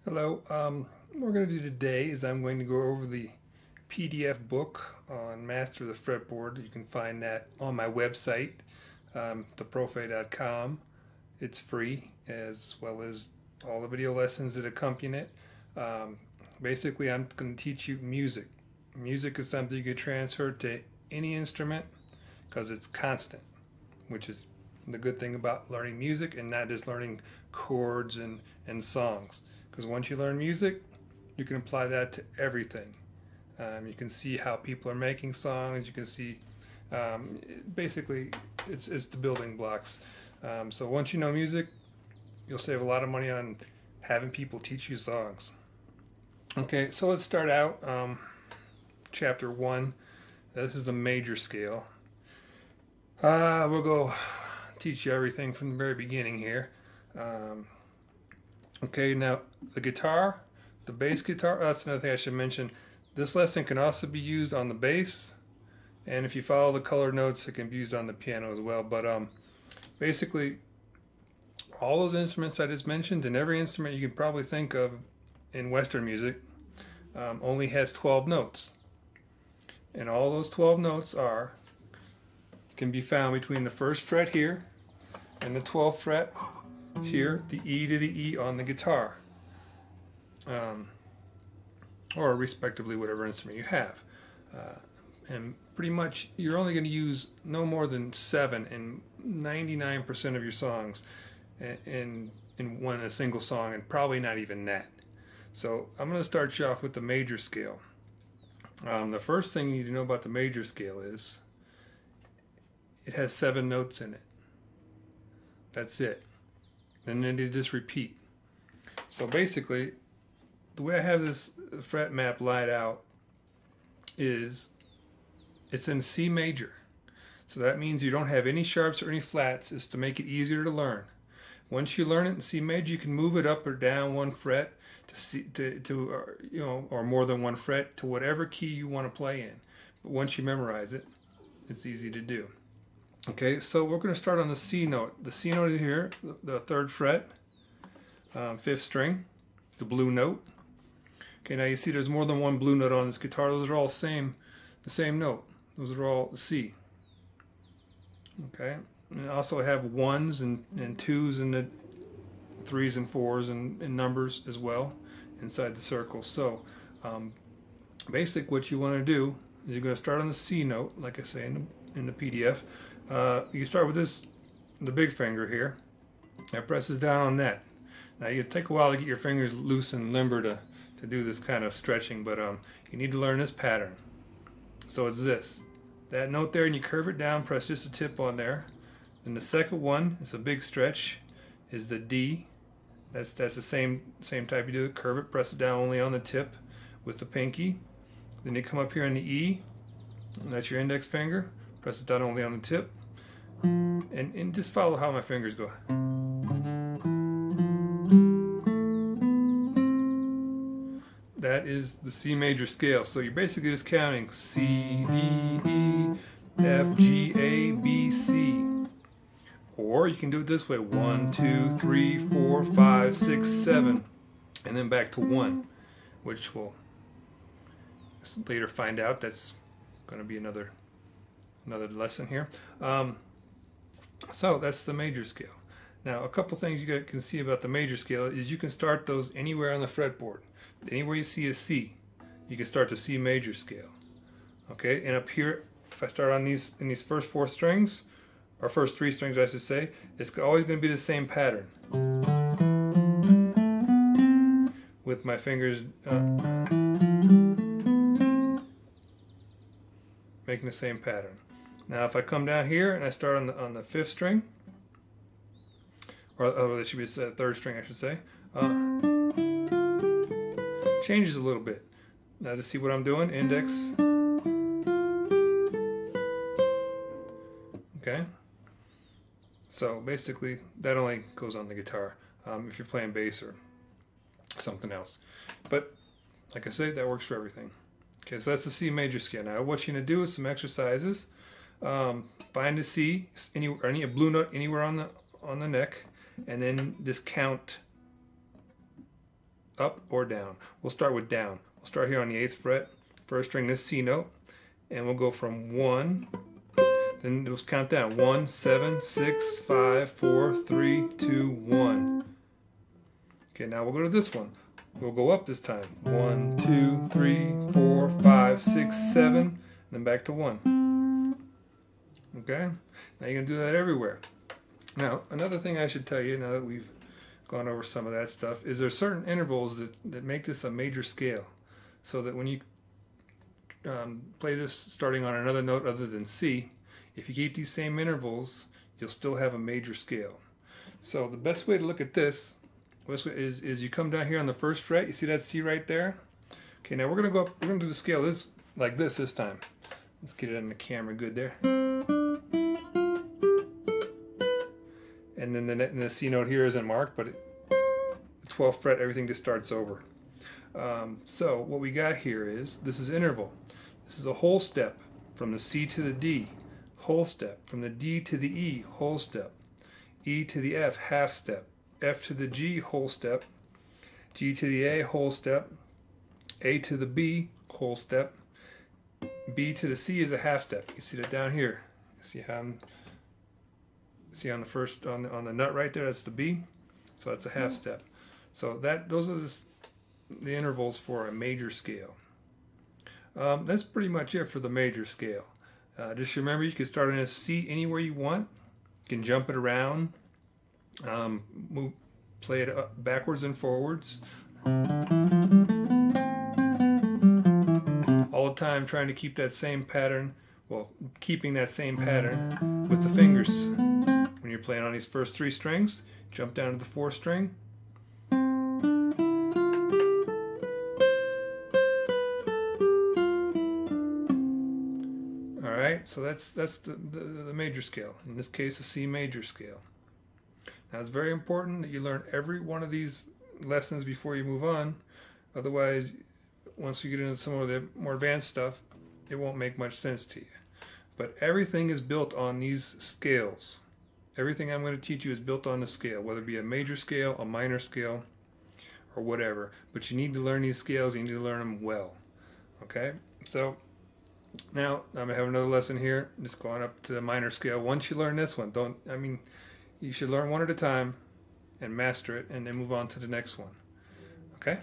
Hello. What we're going to do today is I'm going to go over the PDF book on Master the Fretboard. You can find that on my website, daprofe.com. It's free, as well as all the video lessons that accompany it. Basically, I'm going to teach you music. Music is something you can transfer to any instrument because it's constant, which is the good thing about learning music and not just learning chords and songs. Because once you learn music, you can apply that to everything. You can see how people are making songs. You can see, basically, it's the building blocks. So once you know music, you'll save a lot of money on having people teach you songs. Okay, so let's start out. Chapter 1. This is the major scale. We'll go teach you everything from the very beginning here. Okay, now the guitar, the bass guitar, that's another thing I should mention. This lesson can also be used on the bass, and if you follow the colored notes, it can be used on the piano as well. But basically, all those instruments I just mentioned, and every instrument you can probably think of in Western music, only has 12 notes. And all those 12 notes can be found between the first fret here and the 12th fret here, the E to the E on the guitar, or respectively whatever instrument you have. And pretty much you're only going to use no more than 7 in 99% of your songs in a single song, and probably not even that. So I'm going to start you off with the major scale. The first thing you need to know about the major scale is it has 7 notes in it. That's it. And then you just repeat. So basically, the way I have this fret map laid out is it's in C major. So that means you don't have any sharps or any flats. It's to make it easier to learn. Once you learn it in C major, you can move it up or down one fret or more than one fret to whatever key you want to play in. But once you memorize it, it's easy to do. Okay, so we're going to start on the C note. The C note is here, the 3rd fret, 5th string, the blue note. Okay, now you see there's more than one blue note on this guitar. Those are all the same note. Those are all C. Okay, and I also have 1s and 2s and the 3s and 4s and numbers as well inside the circle. So basic what you want to do is you're going to start on the C note, like I say in the PDF. You start with the big finger here. That presses down on that. Now you take a while to get your fingers loose and limber to do this kind of stretching, but you need to learn this pattern. So it's that note there, and you curve it down, press just a tip on there. Then the second one, it's a big stretch, is the D. That's the same type you do it. Curve it, press it down only on the tip with the pinky. Then you come up here on the E, and that's your index finger. Press it down only on the tip. And just follow how my fingers go. That is the C major scale. So you're basically just counting C, D, E, F, G, A, B, C. Or you can do it this way: 1, 2, 3, 4, 5, 6, 7, and then back to 1, which we'll later find out. That's going to be another lesson here. So that's the major scale. Now, a couple things you can see about the major scale is you can start those anywhere on the fretboard. Anywhere you see a C, you can start the C major scale. Okay, and up here, if I start on in these first 4 strings, or first 3 strings I should say, it's always going to be the same pattern. With my fingers making the same pattern. Now if I come down here and I start on the 5th string, or it should be the 3rd string I should say, changes a little bit. Now to see what I'm doing, index. Okay. So basically that only goes on the guitar if you're playing bass or something else. But like I say, that works for everything. Okay, so that's the C major scale. Now what you're going to do is some exercises. Find a C, a blue note anywhere on the neck, and then just count up or down. We'll start with down. We'll start here on the 8th fret, first string, this C note, and we'll go from 1, then let's count down. 1, 7, 6, 5, 4, 3, 2, 1. Okay, now we'll go to this one. We'll go up this time. 1, 2, 3, 4, 5, 6, 7, then back to 1. Okay? Now you're going to do that everywhere. Now, another thing I should tell you, now that we've gone over some of that stuff, is there's certain intervals that make this a major scale. So that when you play this starting on another note other than C, if you keep these same intervals, you'll still have a major scale. So the best way to look at this is you come down here on the 1st fret. You see that C right there? Okay, now we're going to go up. We're going to do the scale like this time. Let's get it on the camera good there. And then the C note here isn't marked, but the 12th fret, everything just starts over. So what we got here is, this is interval. This is a whole step from the C to the D, whole step. From the D to the E, whole step. E to the F, half step. F to the G, whole step. G to the A, whole step. A to the B, whole step. B to the C is a half step. You see that down here. See how see on the first on the nut right there, that's the B. So that's a half step. So those are the intervals for a major scale. That's pretty much it for the major scale. Just remember, you can start in a C anywhere you want. You can jump it around, play it up, backwards and forwards. All the time trying to keep that same pattern, keeping that same pattern with the fingers. When you're playing on these first 3 strings, jump down to the 4th string. Alright, so that's the major scale. In this case, a C major scale. Now it's very important that you learn every one of these lessons before you move on. Otherwise, once you get into some of the more advanced stuff, it won't make much sense to you. But everything is built on these scales. Everything I'm going to teach you is built on the scale, whether it be a major scale, a minor scale, or whatever. But you need to learn these scales. You need to learn them well. Okay? So now I'm going to have another lesson here, just going up to the minor scale. Once you learn this one, you should learn one at a time and master it, and then move on to the next one. Okay?